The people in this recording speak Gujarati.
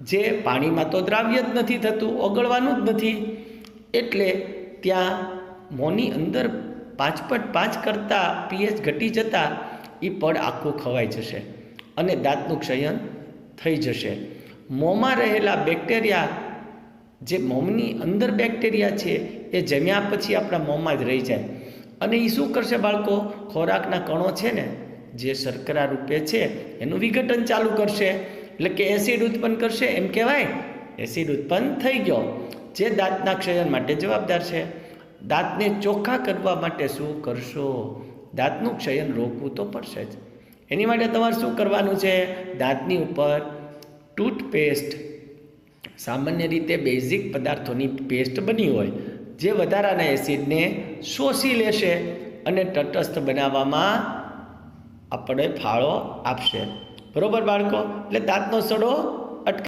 જે પાણીમાં તો દ્રાવ્ય જ નથી થતું, ઓગળવાનું જ નથી, એટલે ત્યાં મોંની અંદર 5.5 કરતાં pH ઘટી જતાં એ પડ આખું ખવાઈ જશે અને દાંતનું ક્ષયન થઈ જશે. મોંમાં રહેલા બેક્ટેરિયા, જે મોંની અંદર બેક્ટેરિયા છે એ જમ્યા પછી આપણા મોંમાં જ રહી જાય અને એ શું કરશે બાળકો? ખોરાકના કણો છે ને જે શર્કરા રૂપે છે એનું વિઘટન ચાલુ કરશે, એટલે કે એસિડ ઉત્પન્ન કરશે. એમ કહેવાય એસિડ ઉત્પન્ન થઈ ગયો, જે દાંતના ક્ષયન માટે જવાબદાર છે. દાંતને ચોખ્ખા કરવા માટે શું કરશો? દાંતનું ક્ષયન રોકવું તો પડશે જ. એની માટે તમારે શું કરવાનું છે? દાંતની ઉપર ટૂથપેસ્ટ, સામાન્ય રીતે બેઝિક પદાર્થોની પેસ્ટ બની હોય, જે વધારાના એસિડને શોષી લેશે અને તટસ્થ બનાવવામાં આપણે ફાળો આપશે. બરાબર બાળકો? એટલે દાંતનો સડો